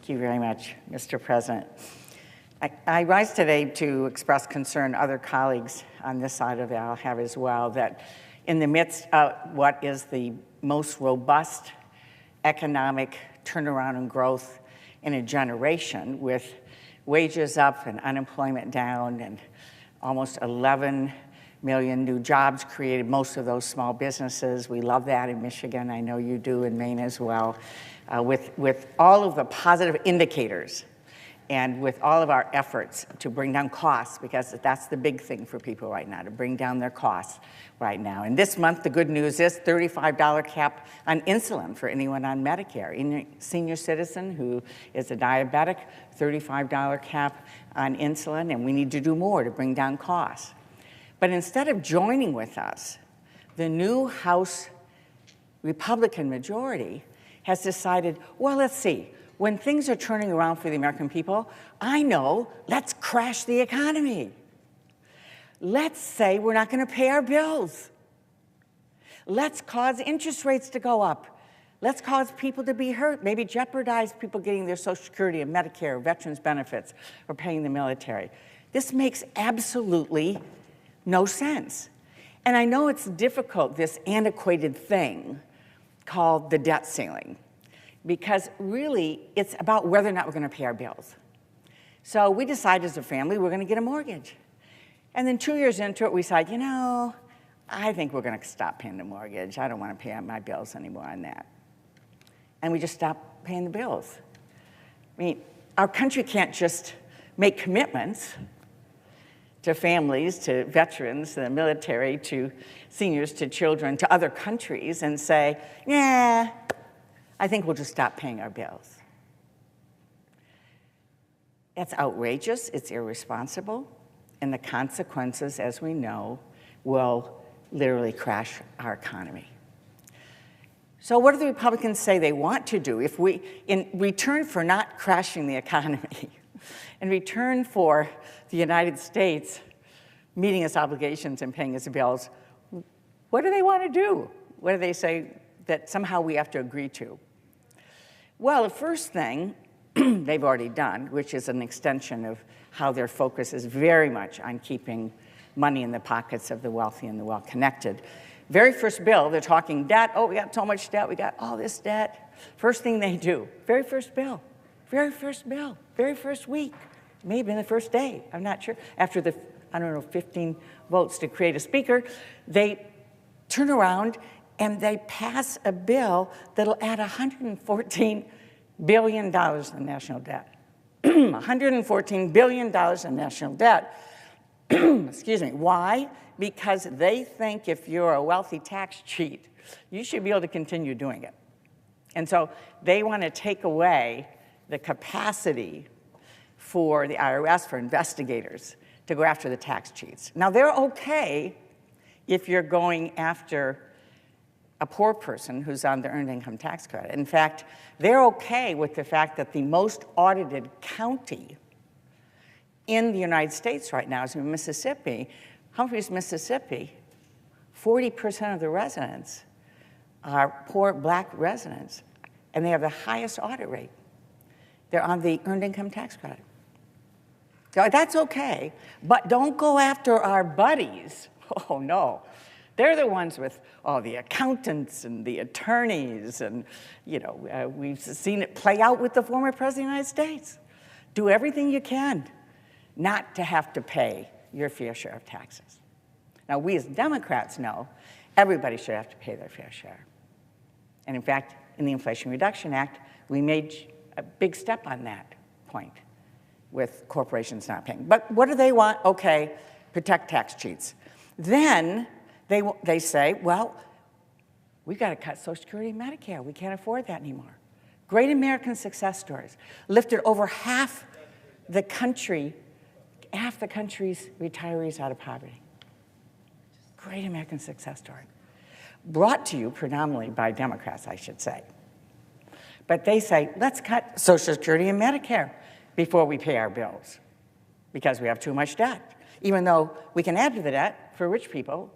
Thank you very much, Mr. President. I rise today to express concern, other colleagues on this side of the aisle have as well, that in the midst of what is the most robust economic turnaround and growth in a generation, with wages up and unemployment down and almost 11 million new jobs created, most of those small businesses. We love that in Michigan. I know you do in Maine as well. With all of the positive indicators and with all of our efforts to bring down costs, because that's the big thing for people right now, to bring down their costs right now. And this month, the good news is $35 cap on insulin for anyone on Medicare. Any senior citizen who is a diabetic, $35 cap on insulin, and we need to do more to bring down costs. But instead of joining with us, the new House Republican majority has decided, well, let's see, when things are turning around for the American people, I know, let's crash the economy. Let's say we're not going to pay our bills. Let's cause interest rates to go up. Let's cause people to be hurt, maybe jeopardize people getting their Social Security and Medicare, veterans benefits, or paying the military. This makes absolutely no sense. And I know it's difficult, this antiquated thing called the debt ceiling, because really it's about whether or not we're going to pay our bills. So we decided as a family we're going to get a mortgage. And then 2 years into it, we decided, you know, I think we're going to stop paying the mortgage. I don't want to pay my bills anymore on that. And we just stopped paying the bills. I mean, our country can't just make commitments to families, to veterans, to the military, to seniors, to children, to other countries, and say, yeah, I think we'll just stop paying our bills. It's outrageous, it's irresponsible, and the consequences, as we know, will literally crash our economy. So what do the Republicans say they want to do? If we, in return for not crashing the economy, in return for the United States meeting its obligations and paying its bills, what do they want to do? What do they say that somehow we have to agree to? Well, the first thing they've already done, which is an extension of how their focus is very much on keeping money in the pockets of the wealthy and the well-connected. Very first bill, they're talking debt. Oh, we got so much debt. We got all this debt. First thing they do, very first bill, very first week. May have been the first day, I'm not sure. After the, 15 votes to create a speaker, they turn around and they pass a bill that'll add $114 billion in national debt. $114 billion in national debt. Excuse me. Why? Because they think if you're a wealthy tax cheat, you should be able to continue doing it. And so they want to take away the capacity for the IRS, for investigators, to go after the tax cheats. Now, they're okay if you're going after a poor person who's on the earned income tax credit. In fact, they're okay with the fact that the most audited county in the United States right now is in Mississippi. Humphreys, Mississippi, 40% of the residents are poor black residents, and they have the highest audit rate. They're on the earned income tax credit. So that's okay, but don't go after our buddies. Oh, no. They're the ones with all the accountants and the attorneys, and we've seen it play out with the former President of the United States. Do everything you can not to have to pay your fair share of taxes. Now, we as Democrats know everybody should have to pay their fair share. And in fact, in the Inflation Reduction Act, we made a big step on that point with corporations not paying. But what do they want? Okay, protect tax cheats. Then they say, well, we've got to cut Social Security and Medicare. We can't afford that anymore. Great American success stories. Lifted over half the country's retirees out of poverty. Great American success story. Brought to you predominantly by Democrats, I should say. But they say, let's cut Social Security and Medicare before we pay our bills because we have too much debt. Even though we can add to the debt for rich people,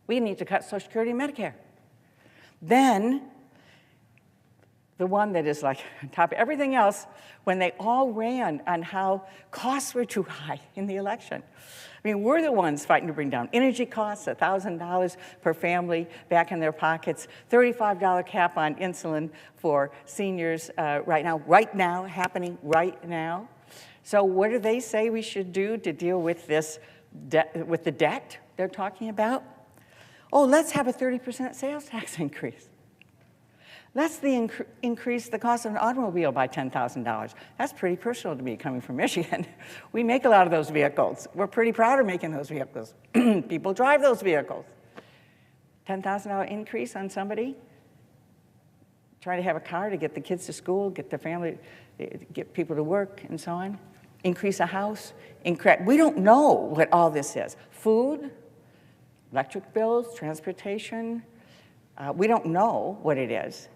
we need to cut Social Security and Medicare. Then the one that is like on top of everything else, when they all ran on how costs were too high in the election. I mean, we're the ones fighting to bring down energy costs, $1,000 per family back in their pockets, $35 cap on insulin for seniors right now, happening right now. So what do they say we should do to deal with this, with the debt they're talking about? Oh, let's have a 30% sales tax increase. Let's increase the cost of an automobile by $10,000. That's pretty personal to me, coming from Michigan. We make a lot of those vehicles. We're pretty proud of making those vehicles. People drive those vehicles. $10,000 increase on somebody trying to have a car to get the kids to school, get the family, get people to work, and so on. Increase a house. We don't know what all this is. Food, electric bills, transportation. We don't know what it is.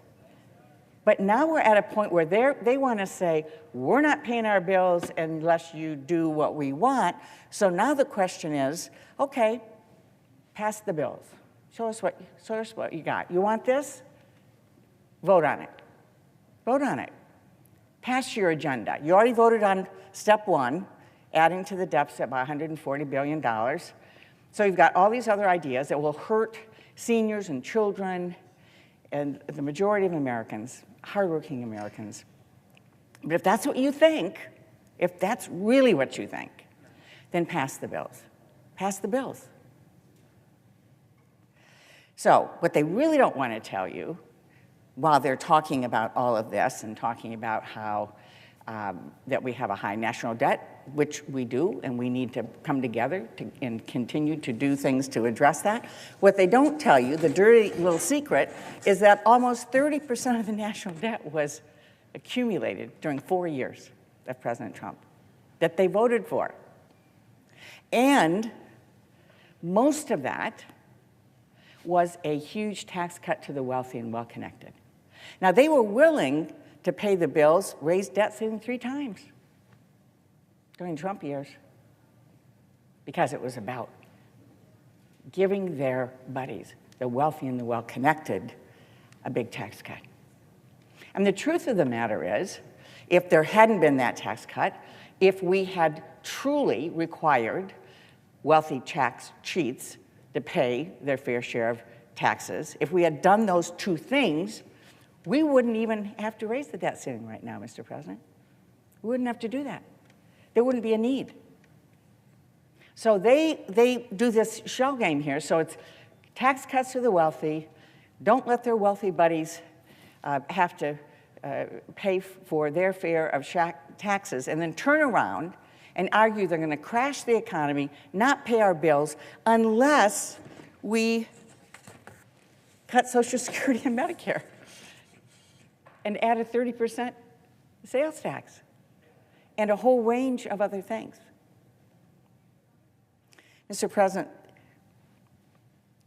But now we're at a point where they want to say, we're not paying our bills unless you do what we want. So now the question is, okay, pass the bills. Show us what you got. You want this? Vote on it. Vote on it. Pass your agenda. You already voted on step one, adding to the deficit by $140 billion. So you've got all these other ideas that will hurt seniors and children and the majority of Americans, hardworking Americans. But if that's what you think, if that's really what you think, then pass the bills. Pass the bills. So what they really don't want to tell you, while they're talking about all of this and talking about how that we have a high national debt, which we do, and we need to come together and continue to do things to address that. What they don't tell you, the dirty little secret, is that almost 30% of the national debt was accumulated during 4 years of President Trump that they voted for. And most of that was a huge tax cut to the wealthy and well-connected. Now, they were willing to pay the bills, raise debt ceiling 3 times during Trump years, because it was about giving their buddies, the wealthy and the well-connected, a big tax cut. And the truth of the matter is, if there hadn't been that tax cut, if we had truly required wealthy tax cheats to pay their fair share of taxes, if we had done those 2 things, we wouldn't even have to raise the debt ceiling right now, Mr. President. We wouldn't have to do that. There wouldn't be a need. So they do this shell game here. So it's tax cuts to the wealthy. Don't let their wealthy buddies have to pay for their fair of taxes, and then turn around and argue they're going to crash the economy, not pay our bills, unless we cut Social Security and Medicare and add a 30% sales tax and a whole range of other things. Mr. President,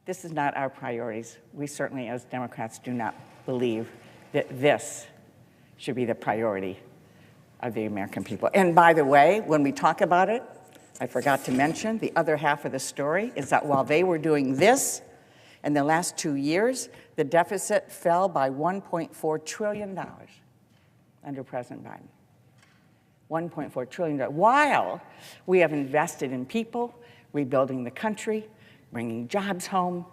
this is not our priorities. We certainly, as Democrats, do not believe that this should be the priority of the American people. And by the way, when we talk about it, I forgot to mention the other half of the story is that while they were doing this, in the last 2 years, the deficit fell by $1.4 trillion under President Biden. $1.4 trillion, while we have invested in people, rebuilding the country, bringing jobs home,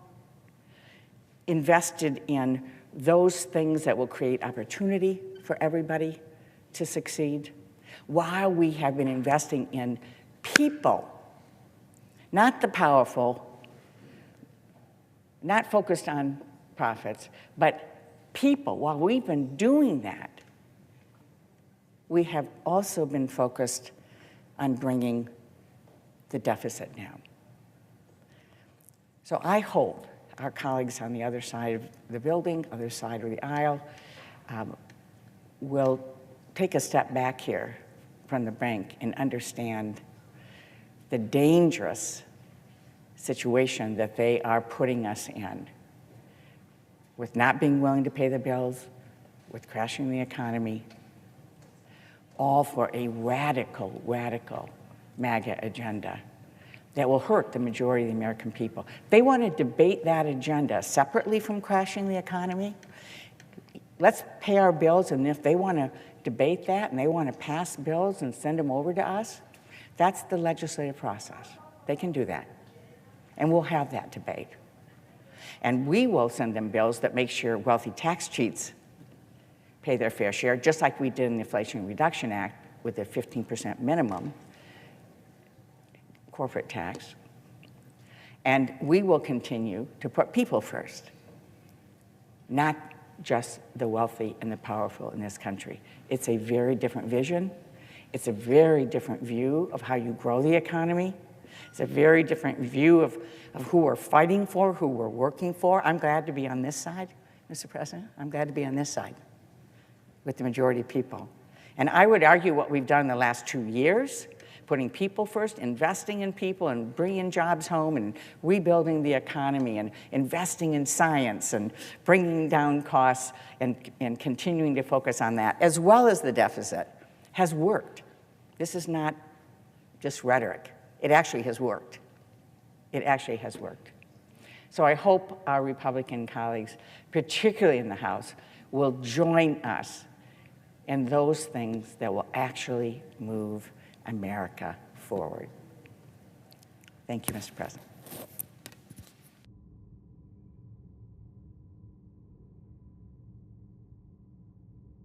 invested in those things that will create opportunity for everybody to succeed, while we have been investing in people, not the powerful, not focused on profits, but people. While we've been doing that, we have also been focused on bringing the deficit down. So I hope our colleagues on the other side of the building, other side of the aisle, will take a step back here from the brink and understand the dangerous situation that they are putting us in with not being willing to pay the bills, with crashing the economy, all for a radical, radical MAGA agenda that will hurt the majority of the American people. They want to debate that agenda separately from crashing the economy. let's pay our bills, and if they want to debate that and they want to pass bills and send them over to us, that's the legislative process. They can do that. And we'll have that debate. And we will send them bills that make sure wealthy tax cheats pay their fair share, just like we did in the Inflation Reduction Act with the 15% minimum corporate tax. And we will continue to put people first, not just the wealthy and the powerful in this country. It's a very different vision. It's a very different view of how you grow the economy. It's a very different view of who we're fighting for, who we're working for. I'm glad to be on this side, Mr. President. I'm glad to be on this side with the majority of people. And I would argue what we've done in the last 2 years, putting people first, investing in people and bringing jobs home and rebuilding the economy and investing in science and bringing down costs and continuing to focus on that, as well as the deficit, has worked. This is not just rhetoric. It actually has worked. It actually has worked. So I hope our Republican colleagues, particularly in the House, will join us in those things that will actually move America forward. Thank you, Mr. President.